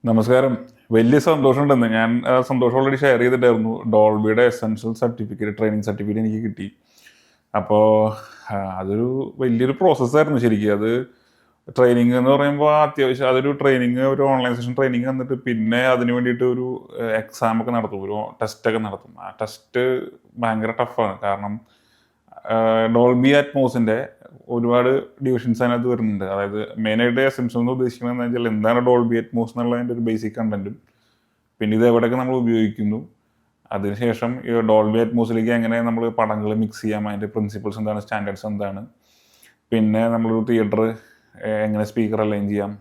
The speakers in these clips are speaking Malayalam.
നമസ്കാരം. വലിയ സന്തോഷമുണ്ടെന്ന്. ഞാൻ ആ സന്തോഷം ഓൾറെഡി ഷെയർ ചെയ്തിട്ടായിരുന്നു. ഡോൾബിയുടെ എസെൻഷ്യൽ സർട്ടിഫിക്കറ്റ്, ട്രെയിനിങ് സർട്ടിഫിക്കറ്റ് എനിക്ക് കിട്ടി. അപ്പോൾ അതൊരു വലിയൊരു പ്രോസസ്സായിരുന്നു ശരിക്കും. അത് ട്രെയിനിങ് എന്ന് പറയുമ്പോൾ അത്യാവശ്യം അതൊരു ട്രെയിനിങ്, ഒരു ഓൺലൈൻ സെഷൻ ട്രെയിനിങ് തന്നിട്ട് പിന്നെ അതിന് വേണ്ടിയിട്ട് ഒരു എക്സാമൊക്കെ നടത്തും, ഒരു ടെസ്റ്റൊക്കെ നടത്തും. ആ ടെസ്റ്റ് ഭയങ്കര ടഫാണ്. കാരണം ഡോൾബി അറ്റ്മോസിൻ്റെ ഒരുപാട് ഡിവിഷൻസ് അതിനകത്ത് വരുന്നുണ്ട്. അതായത് മെയിനായിട്ട് എസെൻഷ്യൽ എന്ന് ഉദ്ദേശിക്കുന്നത് എന്താ വെച്ചാൽ എന്താണ് ഡോൾബി അറ്റ്മോസ് എന്നുള്ളതിൻ്റെ ഒരു ബേസിക് കണ്ടന്റും, പിന്നെ ഇത് എവിടെയൊക്കെ നമ്മൾ ഉപയോഗിക്കുന്നു, അതിനുശേഷം ഈ ഡോൾബി അറ്റ്മോസിലേക്ക് എങ്ങനെ നമ്മൾ പടങ്ങൾ മിക്സ് ചെയ്യാം, അതിൻ്റെ പ്രിൻസിപ്പിൾസ് എന്താണ്, സ്റ്റാൻഡേർഡ്സ് എന്താണ്, പിന്നെ നമ്മളൊരു തിയേറ്റർ എങ്ങനെ സ്പീക്കർ അലൈൻ ചെയ്യാം,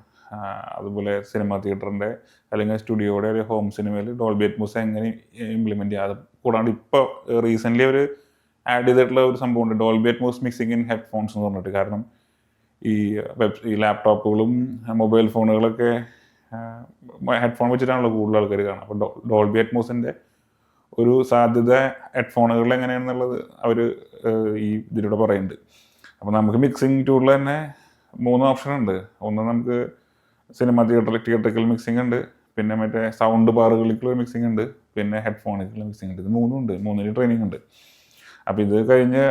അതുപോലെ സിനിമ തിയേറ്ററിൻ്റെ അല്ലെങ്കിൽ സ്റ്റുഡിയോയുടെ ഒരു ഹോം സിനിമയിൽ ഡോൾബി അറ്റ്മോസ് എങ്ങനെ ഇംപ്ലിമെൻറ്റ് ചെയ്യാം. അത് കൂടാണ്ട് ഇപ്പോൾ റീസെൻ്റ്ലി ഒരു ആഡ് ചെയ്തിട്ടുള്ള ഒരു സംഭവമുണ്ട്, Dolby Atmos mixing in headphones എന്ന് പറഞ്ഞിട്ട്. കാരണം ഈ ലാപ്ടോപ്പുകളും മൊബൈൽ ഫോണുകളൊക്കെ ഹെഡ്ഫോൺ വെച്ചിട്ടാണല്ലോ കൂടുതൽ ആൾക്കാർ കാണുക. അപ്പോൾ ഡോൾബി അറ്റ്മോസിൻ്റെ ഒരു സാധ്യത ഹെഡ്ഫോണുകളിൽ എങ്ങനെയാണെന്നുള്ളത് അവർ ഈ ഇതിലൂടെ പറയുന്നുണ്ട്. അപ്പോൾ നമുക്ക് മിക്സിങ് ടൂളിൽ തന്നെ 3 ഓപ്ഷൻ ഉണ്ട്. ഒന്ന് നമുക്ക് സിനിമ തിയേറ്ററിക്കൽ മിക്സിംഗ് ഉണ്ട്, പിന്നെ മറ്റേ സൗണ്ട് ബാറുകളിലേക്കുള്ള മിക്സിംഗ് ഉണ്ട്, പിന്നെ ഹെഡ്ഫോണിലേക്കുള്ള മിക്സിംഗ് ഉണ്ട്. ഇത് 3 ഉണ്ട്, 3 ട്രെയിനിങ് ഉണ്ട്. അപ്പോൾ ഇത് കഴിഞ്ഞ്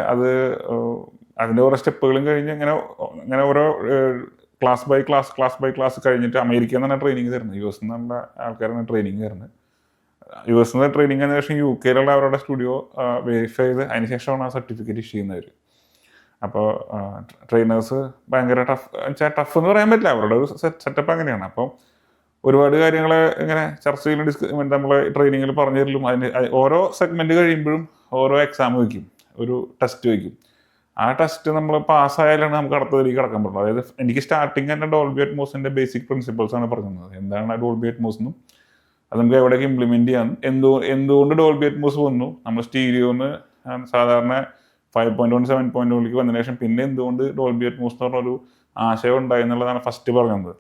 അതിൻ്റെ ഓരോ സ്റ്റെപ്പുകളും കഴിഞ്ഞ് ഇങ്ങനെ ഓരോ ക്ലാസ് ബൈ ക്ലാസ് കഴിഞ്ഞിട്ട് അമേരിക്കയിൽ നിന്നാണ് ട്രെയിനിങ് തരുന്നത്. US നിന്നുള്ള ആൾക്കാരാണ് ട്രെയിനിങ് തരുന്നത്. US നിന്ന് ട്രെയിനിങ് അതിന് ശേഷം UK അവരുടെ സ്റ്റുഡിയോ വെരിഫൈ ചെയ്ത് അതിന് ശേഷമാണ് ആ സർട്ടിഫിക്കറ്റ് ഇഷ്യൂ ചെയ്യുന്നവർ. അപ്പോൾ ട്രെയിനേഴ്സ് ഭയങ്കര ടഫ് എന്ന് പറയാൻ പറ്റില്ല, അവരുടെ ഒരു സെറ്റപ്പ് അങ്ങനെയാണ്. അപ്പോൾ ഒരുപാട് കാര്യങ്ങൾ ഇങ്ങനെ ചർച്ചയിൽ നമ്മൾ ട്രെയിനിങ്ങിൽ പറഞ്ഞു തരലും, അതിന് ഓരോ സെഗ്മെൻറ്റ് കഴിയുമ്പോഴും ഓരോ എക്സാം വയ്ക്കും, ഒരു ടെസ്റ്റ് വയ്ക്കും. ആ ടെസ്റ്റ് നമ്മൾ പാസ്സായാലാണ് നമുക്ക് അടുത്തതിലേക്ക് കടക്കാൻ പറ്റുള്ളൂ. അതായത് എനിക്ക് സ്റ്റാർട്ടിങ് തന്നെ ഡോൾബി അറ്റ്മോസിൻ്റെ ബേസിക് പ്രിൻസിപ്പിൾസ് ആണ് പറഞ്ഞത്. എന്താണ് ഡോൾബി അറ്റ്മോസ് എന്നും അത് നമുക്ക് എവിടെയൊക്കെ ഇംപ്ലിമെൻറ്റ് ചെയ്യാം, എന്തുകൊണ്ട് ഡോൾബി അറ്റ്മോസ് വന്നു, നമ്മൾ സ്റ്റീരിയോന്ന് സാധാരണ 5.1 7.1ലേക്ക് വന്നതിന് ശേഷം പിന്നെ എന്തുകൊണ്ട് ഡോൾബി അറ്റ്മോസ് എന്ന് പറഞ്ഞൊരു ആശയം ഉണ്ടായി എന്നുള്ളതാണ് ഫസ്റ്റ് പറയുന്നത്.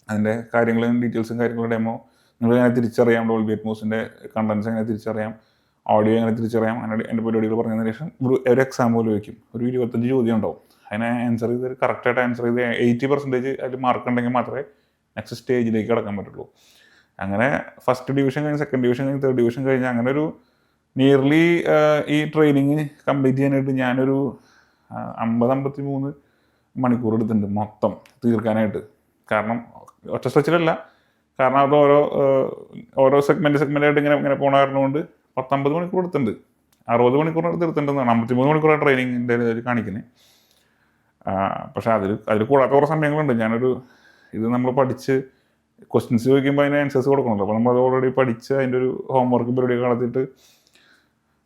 അതിൻ്റെ കാര്യങ്ങളും ഡീറ്റെയിൽസും കാര്യങ്ങളും ഡെമോ നിങ്ങൾ എങ്ങനെ തിരിച്ചറിയാം, ഡോൾബി അറ്റ്മോസിൻ്റെ കണ്ടൻസ് എങ്ങനെ തിരിച്ചറിയാം, ഓഡിയോ എങ്ങനെ തിരിച്ചറിയാം, അങ്ങനെ എൻ്റെ പരിപാടികൾ പറഞ്ഞതിന് ശേഷം ഒരു എക്സാം പോലെ വയ്ക്കും. ഒരു 25 ചോദ്യം ഉണ്ടാവും. അതിനെ ആൻസർ ചെയ്ത് കറക്റ്റായിട്ട് ആൻസർ ചെയ്ത് 80% അതിൽ മാർക്ക് ഉണ്ടെങ്കിൽ മാത്രമേ നെക്സ്റ്റ് സ്റ്റേജിലേക്ക് കടക്കാൻ പറ്റുള്ളൂ. അങ്ങനെ ഫസ്റ്റ് ഡിവിഷൻ കഴിഞ്ഞ് സെക്കൻഡ് ഡിവിഷൻ കഴിഞ്ഞ് തേർഡ് ഡിവിഷൻ കഴിഞ്ഞ് അങ്ങനെ ഒരു നിയർലി ഈ ട്രെയിനിങ് കംപ്ലീറ്റ് ചെയ്യാനായിട്ട് ഞാനൊരു 50-53 മണിക്കൂർ എടുത്തിട്ടുണ്ട് മൊത്തം തീർക്കാനായിട്ട്. കാരണം ഒറ്റ സ്ട്രെച്ചിലല്ല, കാരണം അത് ഓരോ സെഗ്മെൻറ്റായിട്ട് ഇങ്ങനെ പോണ കാരണം കൊണ്ട് 10-50 മണിക്കൂർ എടുത്തിട്ടുണ്ട്. 60 മണിക്കൂറിനടുത്ത് എടുത്തിട്ടുണ്ടെന്നാണ് 53 മണിക്കൂറാണ് ട്രെയിനിങ്ങിൻ്റെ കാണിക്കുന്നത്. പക്ഷേ അതിൽ കൂടാത്ത കുറേ സമയങ്ങളുണ്ട്. ഇത് നമ്മൾ പഠിച്ച് ക്വസ്റ്റ്യൻസ് ചോദിക്കുമ്പോൾ അതിന് ആൻസേഴ്സ് കൊടുക്കണമല്ലോ. അപ്പോൾ നമ്മൾ അത് ഓൾറെഡി പഠിച്ച് അതിൻ്റെ ഒരു ഹോംവർക്ക് പരിപാടിയൊക്കെ നടത്തിയിട്ട്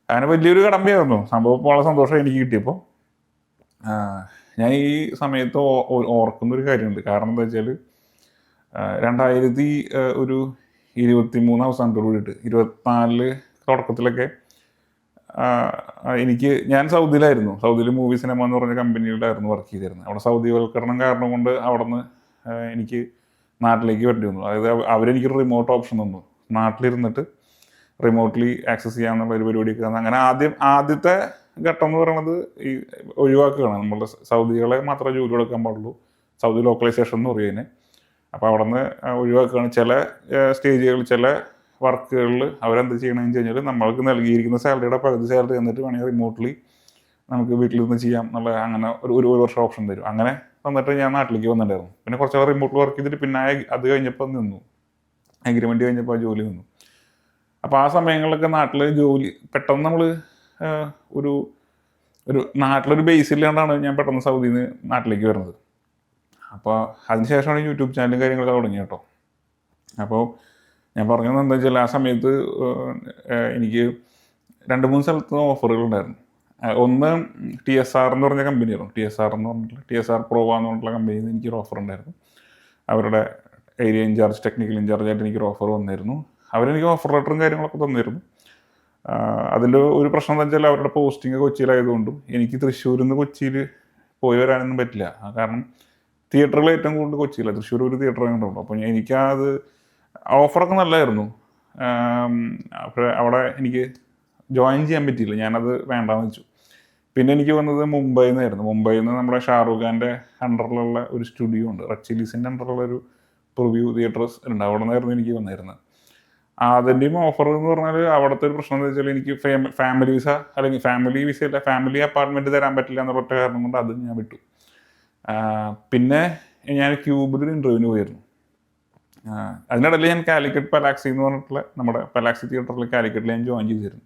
അങ്ങനെ വലിയൊരു കടമ്പയായിരുന്നു സംഭവം. വളരെ സന്തോഷം എനിക്ക് കിട്ടിയപ്പോൾ. ഞാൻ ഈ സമയത്ത് ഓർക്കുന്നൊരു കാര്യമുണ്ട്. കാരണം എന്താ വെച്ചാൽ 2023 അവസാനത്തോട് കൂടിയിട്ട് 24 തുടക്കത്തിലൊക്കെ ഞാൻ സൗദിയിലായിരുന്നു. സൗദിയിൽ മൂവി സിനിമ എന്ന് പറഞ്ഞ കമ്പനിയിലായിരുന്നു വർക്ക് ചെയ്തിരുന്നത്. അവിടെ സൗദിവൽക്കരണം കാരണം കൊണ്ട് അവിടെ നിന്ന് എനിക്ക് നാട്ടിലേക്ക് വരേണ്ടി വന്നു. അതായത് അവരെനിക്കൊരു റിമോട്ട് ഓപ്ഷൻ തന്നു, നാട്ടിലിരുന്നിട്ട് റിമോട്ട്ലി ആക്സസ് ചെയ്യാമെന്നുള്ള ഒരു പരിപാടിയൊക്കെ തന്നു. അങ്ങനെ ആദ്യത്തെ ഘട്ടം എന്ന് പറയുന്നത് ഈ ഒഴിവാക്കുകയാണ്. നമ്മൾ സൗദികളെ മാത്രമേ ജോലി കൊടുക്കാൻ പാടുള്ളൂ, സൗദി ലോക്കലൈസേഷൻ എന്ന് പറയുന്നതിന്. അപ്പോൾ അവിടെ നിന്ന് ഒഴിവാക്കുകയാണ്. ചില സ്റ്റേജുകൾ, ചില വർക്കുകളിൽ അവരെന്ത് ചെയ്യണമെന്ന് വെച്ച് കഴിഞ്ഞാൽ നമ്മൾക്ക് നൽകിയിരിക്കുന്ന സാലറിയുടെ പകുതി സാലറി തന്നിട്ട് വേണമെങ്കിൽ റിമോട്ട്ലി നമുക്ക് വീട്ടിലിരുന്ന് ചെയ്യാം എന്നുള്ള അങ്ങനെ ഒരു വർഷം ഓപ്ഷൻ തരും. അങ്ങനെ വന്നിട്ട് ഞാൻ നാട്ടിലേക്ക് വന്നിട്ടുണ്ടായിരുന്നു. പിന്നെ കുറച്ച് റിമോട്ടിൽ വർക്ക് ചെയ്തിട്ട് പിന്നെ അത് കഴിഞ്ഞപ്പോൾ നിന്നു, എഗ്രിമെൻറ്റ് കഴിഞ്ഞപ്പോൾ ആ ജോലി നിന്നു. അപ്പോൾ ആ സമയങ്ങളിലൊക്കെ നാട്ടിൽ ജോലി പെട്ടെന്ന് നമ്മൾ ഒരു നാട്ടിലൊരു ബേസില്ലാണ്ടാണ് ഞാൻ പെട്ടെന്ന് സൗദിയിൽ നിന്ന് നാട്ടിലേക്ക് വരുന്നത്. അപ്പോൾ അതിനുശേഷമാണ് യൂട്യൂബ് ചാനലും കാര്യങ്ങളൊക്കെ തുടങ്ങി കേട്ടോ. അപ്പോൾ ഞാൻ പറഞ്ഞത് എന്താ വെച്ചാൽ ആ സമയത്ത് എനിക്ക് 2-3 സ്ഥലത്ത് ഓഫറുകളുണ്ടായിരുന്നു. ഒന്ന് TSR എന്ന് പറഞ്ഞ കമ്പനിയായിരുന്നു. TSR പ്രോവ എന്ന് പറഞ്ഞിട്ടുള്ള കമ്പനിയിൽ നിന്ന് എനിക്കൊരു ഓഫർ ഉണ്ടായിരുന്നു. അവരുടെ ഏരിയ ഇൻചാർജ്, ടെക്നിക്കൽ ഇൻചാർജായിട്ട് എനിക്കൊരു ഓഫർ വന്നിരുന്നു. അവരെനിക്ക് ഓഫർ ലെറ്ററും കാര്യങ്ങളൊക്കെ തന്നിരുന്നു. അതിൻ്റെ ഒരു പ്രശ്നം എന്താ വെച്ചാൽ അവരുടെ പോസ്റ്റിംഗ് കൊച്ചിയിലായതുകൊണ്ടും എനിക്ക് തൃശ്ശൂരിൽ നിന്ന് കൊച്ചിയിൽ പോയി വരാനൊന്നും പറ്റില്ല. കാരണം തിയേറ്ററുകൾ ഏറ്റവും കൂടുതൽ കൊച്ചിയിലാണ്, തൃശ്ശൂർ ഒരു തിയേറ്റർ കണ്ടുള്ളൂ. അപ്പോൾ എനിക്കത് ഓഫറൊക്കെ നല്ലതായിരുന്നു. അപ്പോൾ അവിടെ എനിക്ക് ജോയിൻ ചെയ്യാൻ പറ്റിയില്ല, ഞാനത് വേണ്ടാന്ന് വെച്ചു. പിന്നെ എനിക്ക് വന്നത് മുംബൈയിൽ നിന്നായിരുന്നു. മുംബൈയിൽ നിന്ന് നമ്മുടെ ഷാറൂഖ് ഖാൻ്റെ അണ്ടറിലുള്ള ഒരു സ്റ്റുഡിയോ ഉണ്ട്, റെഡ് ചില്ലീസിൻ്റെ അണ്ടറിലുള്ള ഒരു പ്രിവ്യൂ തിയേറ്റേഴ്സ് ഉണ്ട്, അവിടെ നിന്നായിരുന്നു എനിക്ക് വന്നിരുന്നത്. അതിൻ്റെയും ഓഫർ എന്ന് പറഞ്ഞാൽ അവിടുത്തെ ഒരു പ്രശ്നം എന്ന് വെച്ചാൽ എനിക്ക് ഫാമിലി വിസ അല്ലെങ്കിൽ ഫാമിലി വിസ അല്ല, ഫാമിലി അപ്പാർട്ട്മെൻറ്റ് തരാൻ പറ്റില്ല എന്നുള്ള ഒറ്റ കാരണം കൊണ്ട് അത് ഞാൻ വിട്ടു. പിന്നെ ഞാൻ ക്യൂബിൽ ഒരു ഇൻ്റർവ്യൂവിന് പോയിരുന്നു. അതിനിടയിൽ ഞാൻ കാലിക്കറ്റ് പലാക്സി എന്ന് പറഞ്ഞിട്ടുള്ള നമ്മുടെ പലാക്സി തിയേറ്ററിൽ കാലിക്കറ്റിൽ ഞാൻ ജോയിൻ ചെയ്തിരുന്നു.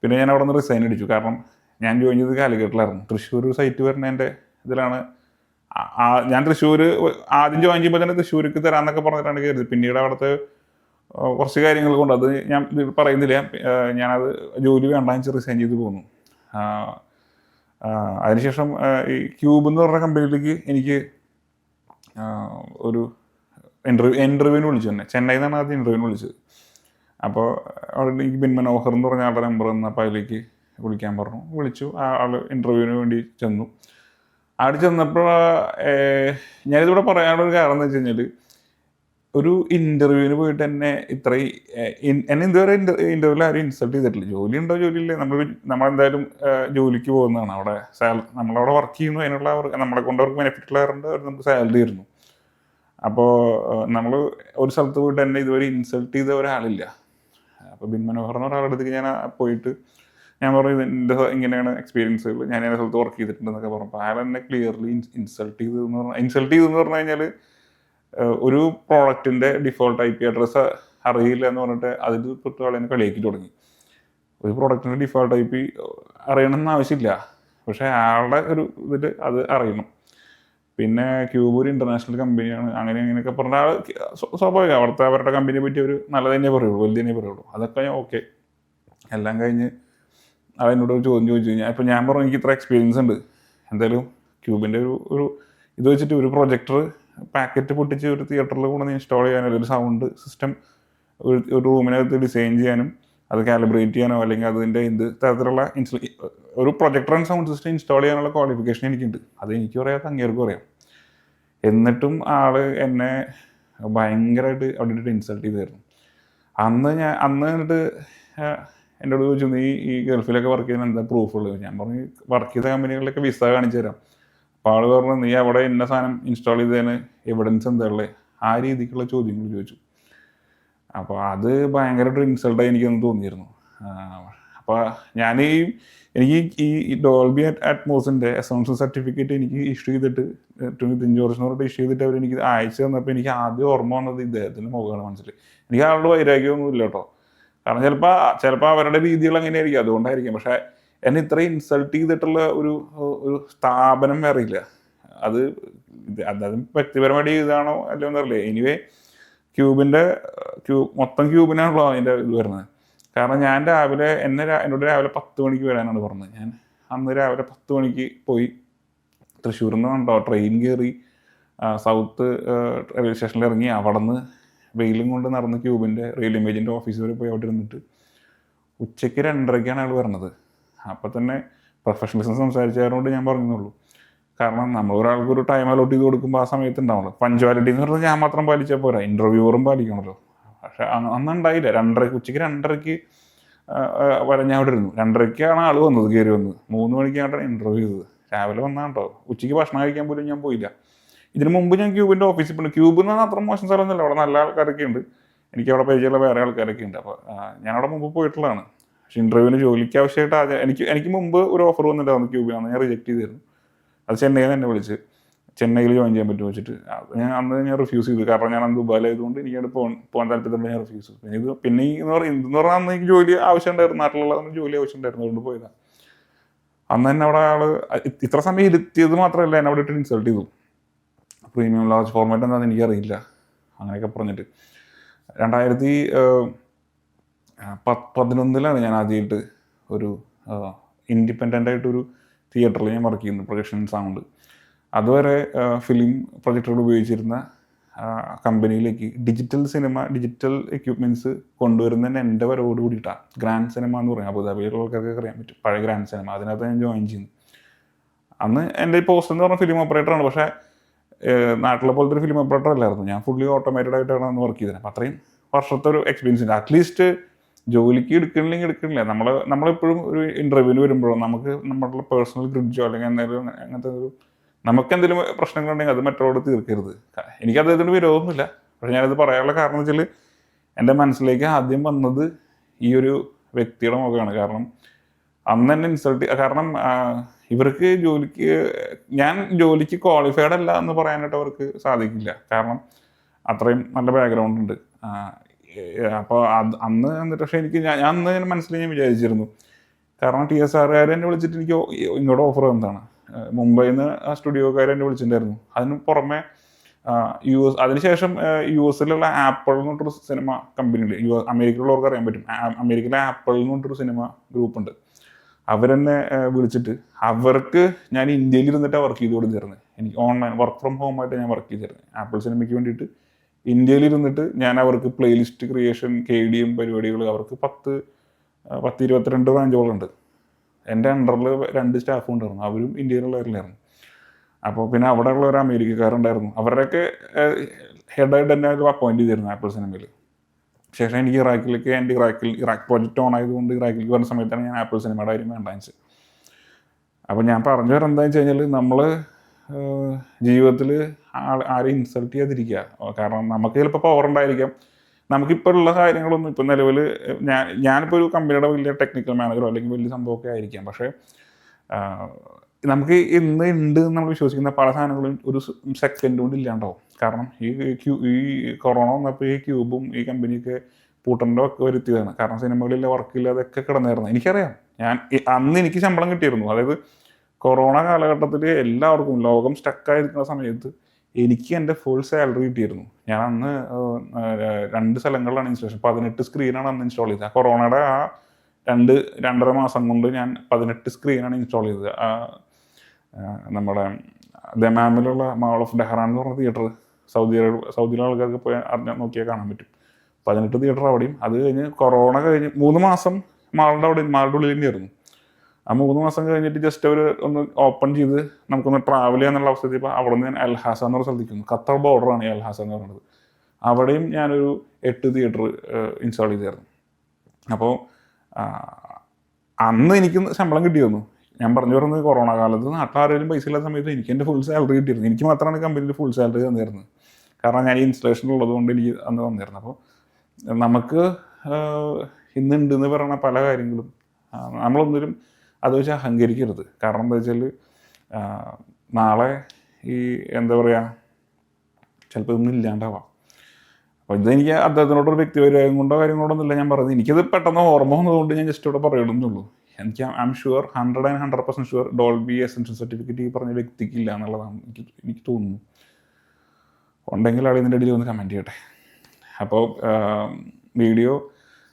പിന്നെ ഞാൻ അവിടെ നിന്ന് റിസൈൻ അടിച്ചു. കാരണം ഞാൻ ജോയിൻ ചെയ്തത് കാലിക്കറ്റിലായിരുന്നു. തൃശ്ശൂർ സൈറ്റ് വരുന്നതിൻ്റെ ഇതിലാണ് ഞാൻ തൃശ്ശൂർ ആദ്യം ജോയിൻ ചെയ്യുമ്പോൾ തന്നെ തൃശ്ശൂർക്ക് തരാമെന്നൊക്കെ പറഞ്ഞിട്ടാണ് കയറിയത്. പിന്നീട് അവിടുത്തെ കുറച്ച് കാര്യങ്ങൾ കൊണ്ട് അത് ഞാൻ പറയുന്നില്ല, ഞാനത് ജോലി വേണ്ടാന്ന് വെച്ച് റിസൈൻ ചെയ്ത് പോന്നു. അതിനുശേഷം ഈ ക്യൂബ് എന്ന് പറഞ്ഞ കമ്പനിയിലേക്ക് എനിക്ക് ഒരു ഇൻ്റർവ്യൂവിന് വിളിച്ചു തന്നെ. ചെന്നൈയിൽ നിന്നാണ് ആദ്യം ഇൻ്റർവ്യൂവിന് വിളിച്ചത്. അപ്പോൾ അവിടെ എനിക്ക് ബിൻ മനോഹർ എന്ന് പറഞ്ഞ ആളുടെ നമ്പർ തന്നപ്പോൾ അതിലേക്ക് വിളിക്കാൻ പറഞ്ഞു. വിളിച്ചു. ആൾ ഇൻ്റർവ്യൂവിന് വേണ്ടി ചെന്നു. അവിടെ ചെന്നപ്പോൾ ഞാനിതിവിടെ പറയാനുള്ളൊരു കാരണം എന്ന് വെച്ച് കഴിഞ്ഞാൽ, ഒരു ഇൻ്റർവ്യൂവിന് പോയിട്ട് എന്നെ എന്നെ ഇതുവരെ ഇൻ്റർവ്യൂവിൽ ആരും ഇൻസൾട്ട് ചെയ്തിട്ടില്ല. ജോലി ഉണ്ടോ ജോലി ഇല്ലേ, നമ്മളെന്തായാലും ജോലിക്ക് പോകുന്നതാണ്. അവിടെ നമ്മളവിടെ വർക്ക് ചെയ്യുന്നു, അതിനുള്ള നമ്മളെ കൊണ്ട് അവർക്ക് ബെനിഫിറ്റ് ഉള്ളവരുണ്ട്, അവർ നമുക്ക് സാലറി തരുന്നു. അപ്പോൾ നമ്മൾ ഒരു സ്ഥലത്ത് പോയിട്ട് എന്നെ ഇതുവരെ ഇൻസൾട്ട് ചെയ്ത ഒരാളില്ല. അപ്പോൾ ബിൻ മനോഹർ എന്ന ഒരാളുടെ അടുത്തേക്ക് ഞാൻ പോയിട്ട് ഞാൻ പറഞ്ഞു എൻ്റെ ഇങ്ങനെയാണ് എക്സ്പീരിയൻസുകൾ, ഞാൻ എൻ്റെ സ്ഥലത്ത് വർക്ക് ചെയ്തിട്ടുണ്ടെന്നൊക്കെ പറഞ്ഞപ്പോൾ അയാൾ എന്നെ ക്ലിയർലി ഇൻസൾട്ട് ചെയ്തെന്ന് പറഞ്ഞു കഴിഞ്ഞാൽ, ഒരു പ്രോഡക്റ്റിൻ്റെ ഡിഫോൾട്ട് IP അഡ്രസ്സ് അറിയില്ല എന്ന് പറഞ്ഞിട്ട് അതിൽ തൊട്ട് ആളെന്നെ കളിയാക്കി തുടങ്ങി. ഒരു പ്രോഡക്റ്റിൻ്റെ ഡിഫോൾട്ട് IP അറിയണമെന്ന് ആവശ്യമില്ല, പക്ഷേ അയാളുടെ ഒരു ഇതിൽ അത് അറിയണം. പിന്നെ ക്യൂബ് ഒരു ഇൻ്റർനാഷണൽ കമ്പനിയാണ്, അങ്ങനെയൊക്കെ പറഞ്ഞാൽ ആൾ സ്വാഭാവികം അവിടുത്തെ അവരുടെ കമ്പനിയെ പറ്റി ഒരു നല്ലത് തന്നെ പറയുള്ളൂ, വലുത് തന്നെ പറയുള്ളൂ. അതൊക്കെ ഞാൻ ഓക്കെ എല്ലാം കഴിഞ്ഞ് അവനോട് ഒരു ചോദ്യം ചോദിച്ചു കഴിഞ്ഞാൽ, ഇപ്പോൾ ഞാൻ പറഞ്ഞു എനിക്ക് ഇത്ര എക്സ്പീരിയൻസ് ഉണ്ട്, എന്തായാലും ക്യൂബിൻ്റെ ഒരു ഇത് വെച്ചിട്ട് ഒരു പ്രൊജക്ടർ പാക്കറ്റ് പൊട്ടിച്ച് ഒരു തിയേറ്ററിൽ കൂടെ ഇൻസ്റ്റാൾ ചെയ്യാനോ, ഒരു സൗണ്ട് സിസ്റ്റം ഒരു റൂമിനകത്ത് ഡിസൈൻ ചെയ്യാനും അത് കാലിബ്രേറ്റ് ചെയ്യാനോ അല്ലെങ്കിൽ അതിൻ്റെ എന്ത് തരത്തിലുള്ള ഒരു projector and sound system install ചെയ്യാനുള്ള ക്വാളിഫിക്കേഷൻ എനിക്കുണ്ട്. അത് എനിക്ക് പറയാം, അങ്ങേർക്കും അറിയാം. എന്നിട്ടും ആൾ എന്നെ ഭയങ്കരമായിട്ട് അവിടെ ഇൻസൾട്ട് ചെയ്തായിരുന്നു. അന്ന് എന്നിട്ട് എന്നോട് ചോദിച്ചു, നീ ഈ ഗൾഫിലൊക്കെ വർക്ക് ചെയ്യുന്ന എന്താ പ്രൂഫുള്ളത്? ഞാൻ പറഞ്ഞു വർക്ക് ചെയ്ത കമ്പനികളിലൊക്കെ വിസ കാണിച്ചു തരാം. അപ്പോൾ ആൾ പറഞ്ഞു, നീ അവിടെ ഇന്ന സാധനം ഇൻസ്റ്റാൾ ചെയ്തതിന് എവിഡൻസ് എന്താ ഉള്ളത്? ആ രീതിക്കുള്ള ചോദ്യങ്ങൾ ചോദിച്ചു. അപ്പോൾ അത് ഭയങ്കരമായിട്ട് ഇൻസൾട്ടായി എനിക്കൊന്ന് തോന്നിയിരുന്നു. അപ്പോൾ എനിക്ക് ഈ ഡോൾബി അറ്റ്മോസിൻ്റെ എസൻഷ്യൽ സർട്ടിഫിക്കറ്റ് എനിക്ക് ഇഷ്യൂ ചെയ്തിട്ട് ടിൻ ജോർജ് എന്ന് പറഞ്ഞിട്ട് ഇഷ്യൂ ചെയ്തിട്ട് അവർ എനിക്ക് അയച്ചു തന്നപ്പോൾ എനിക്ക് ആദ്യം ഓർമ്മ വന്നത് ഇദ്ദേഹത്തിൻ്റെ മുഖമാണ് മനസ്സിൽ. എനിക്ക് ആളുടെ വൈരാഗ്യമൊന്നും ഇല്ല കേട്ടോ, കാരണം ചിലപ്പോൾ അവരുടെ രീതികൾ അങ്ങനെയായിരിക്കും, അതുകൊണ്ടായിരിക്കും. പക്ഷേ എന്നെ ഇത്ര ഇൻസൾട്ട് ചെയ്തിട്ടുള്ള ഒരു സ്ഥാപനം വേറെ ഇല്ല. അത് വ്യക്തിപരമായിട്ട് ഇതാണോ അല്ലോ എന്നറിയില്ല. എനിവേ മൊത്തം ക്യൂബിനാണല്ലോ അതിൻ്റെ ഇത് വരുന്നത്. കാരണം ഞാൻ എന്നോട് രാവിലെ 10 മണിക്ക് വരാനാണ് പറഞ്ഞത്. ഞാൻ അന്ന് രാവിലെ 10 മണിക്ക് പോയി തൃശ്ശൂരിൽ നിന്ന് കണ്ടോ ട്രെയിൻ കയറി സൗത്ത് റെയിൽവേ സ്റ്റേഷനിൽ ഇറങ്ങി, അവിടെ നിന്ന് വെയിലും കൊണ്ട് നടന്ന് ക്യൂബിൻ്റെ റെയിൽ ഇമേജിൻ്റെ ഓഫീസ് വരെ പോയി അവിടെ ഇരുന്നിട്ട് ഉച്ചയ്ക്ക് 2:30ക്കാണ് അയാൾ വരണത്. അപ്പോൾ തന്നെ പ്രൊഫഷണലിസം സംസാരിച്ചതുകൊണ്ട് ഞാൻ പറഞ്ഞുള്ളൂ. കാരണം നമ്മൾ ഒരാൾക്ക് ഒരു ടൈം അലോട്ട് ചെയ്ത് കൊടുക്കുമ്പോൾ ആ സമയത്ത് ഉണ്ടാവുള്ളൂ. പഞ്ച്വാലിറ്റി എന്ന് പറഞ്ഞാൽ ഞാൻ മാത്രം പാലിച്ചാൽ പോരാ, ഇൻ്റർവ്യൂവറും പാലിക്കണമല്ലോ. പക്ഷെ അന്നുണ്ടായില്ല. ഉച്ചയ്ക്ക് 2:30ക്ക് വരെ ഞാൻ അവിടെ ഇരുന്നു. 2:30ക്കാണ് ആൾ വന്നത്, കയറി വന്നത്. 3 മണിക്കാണ് ഇൻ്റർവ്യൂ ചെയ്തത്. രാവിലെ വന്നാൽ കേട്ടോ, ഉച്ചയ്ക്ക് ഭക്ഷണം കഴിക്കാൻ പോലും ഞാൻ പോയില്ല. ഇതിന് മുമ്പ് ഞാൻ ക്യൂബിൻ്റെ ഓഫീസിൽ പോയി. ക്യൂബ് എന്ന് പറഞ്ഞാൽ അത്ര മോശം സ്ഥലമൊന്നുമില്ല, അവിടെ നല്ല ആൾക്കാരൊക്കെ ഉണ്ട്, എനിക്ക് അവിടെ പരിചയമുള്ള വേറെ ആൾക്കാരൊക്കെ ഉണ്ട്. അപ്പോൾ ഞാനവിടെ മുമ്പ് പോയിട്ടുള്ളതാണ്. പക്ഷേ ഇൻ്റർവ്യൂവിന് ജോലിക്ക് ആവശ്യമായിട്ട് എനിക്ക് മുമ്പ് ഒരു ഓഫർ വന്നിട്ടായിരുന്നു ക്യൂബിനാണ്, ഞാൻ റിജക്റ്റ് ചെയ്തിരുന്നു. അത് ചെന്നൈയിൽ നിന്ന് എന്നെ വിളിച്ച് ചെന്നൈയിൽ ജോയിൻ ചെയ്യാൻ പറ്റുമോ വെച്ചിട്ട് അന്ന് ഞാൻ റിഫ്യൂസ് ചെയ്തു. കാരണം ഞാൻ അന്ന് ദുബായിലായതുകൊണ്ട് എനിക്കവിടെ പോകാൻ താല്പര്യമുണ്ട്, ഞാൻ റിഫ്യൂസ് ചെയ്തു. പിന്നെ ഇതെന്ന് പറഞ്ഞാൽ അന്ന് എനിക്ക് ജോലി ആവശ്യം ഉണ്ടായിരുന്നു, നാട്ടിലുള്ള ജോലി ആവശ്യം ഉണ്ടായിരുന്നു, അതുകൊണ്ട് പോയതാണ്. അന്ന് തന്നെ അവിടെ ആൾ ഇത്ര സമയം ഇരുത്തിയത് മാത്രമല്ല, എന്നെ അവിടെ ഇട്ട് ഇൻസൾട്ട് ചെയ്തു. പ്രീമിയം ലാർജ് ഫോർമാറ്റ് എന്താണെന്ന് എനിക്കറിയില്ല, അങ്ങനെയൊക്കെ പറഞ്ഞിട്ട്. 2011 ഞാൻ ആദ്യമായിട്ട് ഒരു ഇൻഡിപെൻഡൻ്റ് ആയിട്ടൊരു തിയേറ്ററിൽ ഞാൻ വർക്ക് ചെയ്യുന്നു, പ്രൊജക്ഷൻ സൗണ്ട്. അതുവരെ ഫിലിം പ്രൊജക്ടറുകൾ ഉപയോഗിച്ചിരുന്ന കമ്പനിയിലേക്ക് ഡിജിറ്റൽ എക്യുപ്മെൻറ്റ്സ് കൊണ്ടുവരുന്നതിന് എൻ്റെ വരവോട് കൂടിയിട്ടാണ് ഗ്രാൻഡ് സിനിമ എന്ന് പറയും, അബുദാബിയിലുള്ള ആൾക്കാർക്ക് അറിയാൻ പറ്റും, പഴയ ഗ്രാൻഡ് സിനിമ. അതിനകത്ത് ഞാൻ ജോയിൻ ചെയ്യുന്നു. അന്ന് എൻ്റെ പോസ്റ്റ് എന്ന് പറഞ്ഞാൽ ഫിലിം ഓപ്പറേറ്ററാണ്, പക്ഷേ നാട്ടിലെ പോലത്തെ ഒരു ഫിലിം ഓപ്പറേറ്റർ അല്ലായിരുന്നു. ഞാൻ ഫുള്ളി ഓട്ടോമേറ്റഡ് ആയിട്ടാണ് അന്ന് വർക്ക് ചെയ്തത്. അപ്പോൾ അത്രയും വർഷത്തെ ഒരു എക്സ്പീരിയൻസ് ഉണ്ട്. അറ്റ്ലീസ്റ്റ് ജോലിക്ക് എടുക്കണില്ല, നമ്മളെപ്പോഴും ഒരു ഇൻ്റർവ്യൂവിന് വരുമ്പോഴോ നമുക്ക് നമ്മളുടെ പേഴ്സണൽ ഗ്രിഡ്ജോ അല്ലെങ്കിൽ എന്തെങ്കിലും അങ്ങനത്തെ ഒരു നമുക്ക് എന്തെങ്കിലും പ്രശ്നങ്ങളുണ്ടെങ്കിൽ അത് മറ്റുള്ളവരോട് തീർക്കരുത്. എനിക്ക് അദ്ദേഹത്തിന് വിരോധമൊന്നുമില്ല. പക്ഷെ ഞാനത് പറയാനുള്ള കാരണം വെച്ചാൽ എൻ്റെ മനസ്സിലേക്ക് ആദ്യം വന്നത് ഈ ഒരു വ്യക്തിയുടെ മുഖമാണ്. കാരണം അന്ന് തന്നെ ഇൻസൾട്ട്, കാരണം ഇവർക്ക് ഞാൻ ജോലിക്ക് ക്വാളിഫൈഡ് അല്ല എന്ന് പറയാനായിട്ട് അവർക്ക് സാധിക്കില്ല. കാരണം അത്രയും നല്ല ബാക്ക്ഗ്രൗണ്ട് ഉണ്ട്. അപ്പോൾ അന്ന് എന്നിട്ട് പക്ഷേ ഞാൻ അന്ന് മനസ്സിൽ ഞാൻ വിചാരിച്ചിരുന്നു. കാരണം TSR എന്നെ വിളിച്ചിട്ട് എനിക്ക് ഇങ്ങോട്ട് ഓഫർ എന്താണ്, മുംബൈയിൽ നിന്ന് ആ സ്റ്റുഡിയോക്കാർ എന്നെ വിളിച്ചിട്ടുണ്ടായിരുന്നു. അതിന് പുറമെ അതിനുശേഷം US ആപ്പിൾ എന്ന് പറഞ്ഞൊരു സിനിമ കമ്പനി ഉണ്ട്. അമേരിക്കയിലുള്ളവർക്ക് അറിയാൻ പറ്റും. അമേരിക്കയിലെ ആപ്പിൾ എന്ന് പറഞ്ഞൊരു സിനിമ ഗ്രൂപ്പ് ഉണ്ട്. അവരെന്നെ വിളിച്ചിട്ട് അവർക്ക് ഞാൻ ഇന്ത്യയിൽ ഇരുന്നിട്ട് വർക്ക് ചെയ്ത് കൊടുത്തിരുന്നത്. എനിക്ക് ഓൺലൈൻ വർക്ക് ഫ്രം ഹോം ആയിട്ട് ഞാൻ വർക്ക് ചെയ്തിരുന്നത്. ആപ്പിൾ സിനിമയ്ക്ക് വേണ്ടിയിട്ട് ഇന്ത്യയിൽ ഇരുന്നിട്ട് ഞാൻ അവർക്ക് പ്ലേലിസ്റ്റ് ക്രിയേഷൻ, KDM പരിപാടികൾ, അവർക്ക് 10-22 ബ്രാഞ്ചുകളുണ്ട്. എൻ്റെ അണ്ടറിൽ 2 സ്റ്റാഫും ഉണ്ടായിരുന്നു. അവരും ഇന്ത്യയിലുള്ളവരിലായിരുന്നു. അപ്പോൾ പിന്നെ അവിടെ ഉള്ള ഒരു അമേരിക്കക്കാരുണ്ടായിരുന്നു. അവരുടെയൊക്കെ ഹെഡായിട്ട് തന്നെ അപ്പോയിൻറ്റ് ചെയ്തിരുന്നു ആപ്പിൾ സിനിമയിൽ. ശേഷം എനിക്ക് ഇറാഖ് പ്രോജക്റ്റ് ഓൺ ആയതുകൊണ്ട് ഇറാഖിലേക്ക് വരുന്ന സമയത്താണ് ഞാൻ ആപ്പിൾ സിനിമയുടെ കാര്യം വേണ്ടാന്ന് വെച്ചത്. അപ്പോൾ ഞാൻ പറഞ്ഞു വരാൻ എന്താണെന്ന് വെച്ച് കഴിഞ്ഞാൽ നമ്മൾ ജീവിതത്തിൽ ആരെയും ഇൻസൾട്ട് ചെയ്യാതിരിക്കുക. കാരണം നമുക്ക് ചിലപ്പോൾ പവർ ഉണ്ടായിരിക്കാം. നമുക്കിപ്പോൾ ഉള്ള കാര്യങ്ങളൊന്നും ഇപ്പം നിലവിൽ ഞാനിപ്പോൾ ഒരു കമ്പനിയുടെ വലിയ ടെക്നിക്കൽ മാനേജറോ അല്ലെങ്കിൽ വലിയ സംഭവമൊക്കെ ആയിരിക്കാം. പക്ഷേ നമുക്ക് ഇന്ന് ഉണ്ട് നമ്മൾ വിശ്വസിക്കുന്ന പല സാധനങ്ങളും ഒരു സെക്കൻഡ് കൊണ്ട് ഇല്ലാണ്ടാവും. കാരണം ഈ കൊറോണ വന്നപ്പോൾ ഈ ക്യൂബും ഈ കമ്പനിയൊക്കെ പൂട്ടൻ്റെ ഒക്കെ വരുത്തിയതാണ്. കാരണം സിനിമകളില്ല, വർക്കില്ല, അതൊക്കെ കിടന്നായിരുന്നു. എനിക്കറിയാം. അന്ന് എനിക്ക് ശമ്പളം കിട്ടിയിരുന്നു. അതായത് കൊറോണ കാലഘട്ടത്തിൽ എല്ലാവർക്കും ലോകം സ്റ്റക്കായിരിക്കുന്ന സമയത്ത് എനിക്ക് എൻ്റെ ഫുൾ സാലറി കിട്ടിയിരുന്നു. ഞാൻ അന്ന് 2 സ്ഥലങ്ങളിലാണ് ഇൻസ്റ്റലേഷൻ. 18 സ്ക്രീനാണ് അന്ന് ഇൻസ്റ്റാൾ ചെയ്തത്. കൊറോണയുടെ ആ 2-2.5 മാസം കൊണ്ട് ഞാൻ 18 സ്ക്രീനാണ് ഇൻസ്റ്റാൾ ചെയ്തത്. നമ്മുടെ ദമാമിലുള്ള മാൾ ഓഫ് ഡെഹ്റാൻ എന്ന് പറഞ്ഞ തിയേറ്റർ, സൗദിയിലെ ആൾക്കാർക്ക് പോയി നോക്കിയാൽ കാണാൻ പറ്റും. 18 തിയേറ്റർ അവിടെയും. അത് കഴിഞ്ഞ് കൊറോണ കഴിഞ്ഞ് 3 മാസം മാളുടെ ഉള്ളിൽ തന്നെയായിരുന്നു. ആ 3 മാസം കഴിഞ്ഞിട്ട് ജസ്റ്റ് അവർ ഒന്ന് ഓപ്പൺ ചെയ്ത് നമുക്കൊന്ന് ട്രാവൽ ചെയ്യാന്നുള്ള അവസ്ഥയിൽ അവിടെ നിന്ന് അൽഹാസ എന്ന് പറഞ്ഞ സ്ഥലത്തേക്ക് വന്നു. ഖത്തർ ബോർഡറാണ് ഈ അൽഹാസ എന്ന് പറയുന്നത്. അവിടെയും ഞാനൊരു 8 തിയേറ്റർ ഇൻസ്റ്റാൾ ചെയ്തായിരുന്നു. അപ്പോൾ അന്ന് എനിക്ക് ശമ്പളം കിട്ടിയിരുന്നു. ഞാൻ പറഞ്ഞു പറഞ്ഞത് കൊറോണ കാലത്ത് നാട്ടിലാരെങ്കിലും പൈസ ഇല്ലാത്ത സമയത്ത് എനിക്ക് എൻ്റെ ഫുൾ സാലറി കിട്ടിയിരുന്നു. എനിക്ക് മാത്രമാണ് കമ്പനിയിൽ ഫുൾ സാലറി തന്നിരുന്നത്. കാരണം ഞാൻ ഈ ഇൻസ്റ്റലേഷൻ ഉള്ളത് കൊണ്ട് എനിക്ക് അന്ന് തന്നിരുന്നു. അപ്പോൾ നമുക്ക് ഇന്നുണ്ടെന്ന് പറയുന്ന പല കാര്യങ്ങളും നമ്മളൊന്നിനും അത് വെച്ച് അഹങ്കരിക്കരുത്. കാരണം എന്താ വെച്ചാൽ നാളെ എന്താ പറയുക, ചിലപ്പോൾ ഇതൊന്നും ഇല്ലാണ്ടാവാം. അപ്പോൾ ഇതെനിക്ക് അദ്ദേഹത്തിനോടൊരു വ്യക്തിപരമായും കൊണ്ടോ കാര്യങ്ങളോടൊന്നുമില്ല ഞാൻ പറയുന്നത്. എനിക്കത് പെട്ടെന്ന് ഓർമ്മ വന്നതുകൊണ്ട് ഞാൻ ജസ്റ്റ് ഇവിടെ പറയണമെന്നുള്ളൂ. എനിക്ക് I am sure 100% sure Dolby essential certificate ഈ പറഞ്ഞ വ്യക്തിക്കില്ല എന്നുള്ളതാണ് എനിക്ക് തോന്നുന്നു. ഉണ്ടെങ്കിൽ അവിടെ ഇതിൻ്റെ ഇടയിൽ ഒന്ന് കമൻറ്റ് ചെയ്യട്ടെ. അപ്പോൾ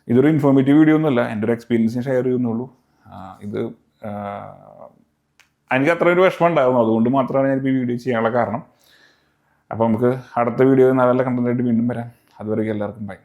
ഇതൊരു ഇൻഫോർമേറ്റീവ് വീഡിയോ ഒന്നുമല്ല, എൻ്റെ ഒരു എക്സ്പീരിയൻസ് ഞാൻ ഷെയർ ചെയ്യുന്നുള്ളൂ. ഇത് എനിക്ക് അത്ര ഒരു വിഷമം ഉണ്ടായിരുന്നു. അതുകൊണ്ട് മാത്രമാണ് ഞാനിപ്പോൾ ഈ വീഡിയോ ചെയ്യാനുള്ള കാരണം. അപ്പോൾ നമുക്ക് അടുത്ത വീഡിയോ നല്ല കണ്ടൻറ്റായിട്ട് വീണ്ടും വരാം. അതുവരെയ്ക്ക് എല്ലാവർക്കും ബൈ.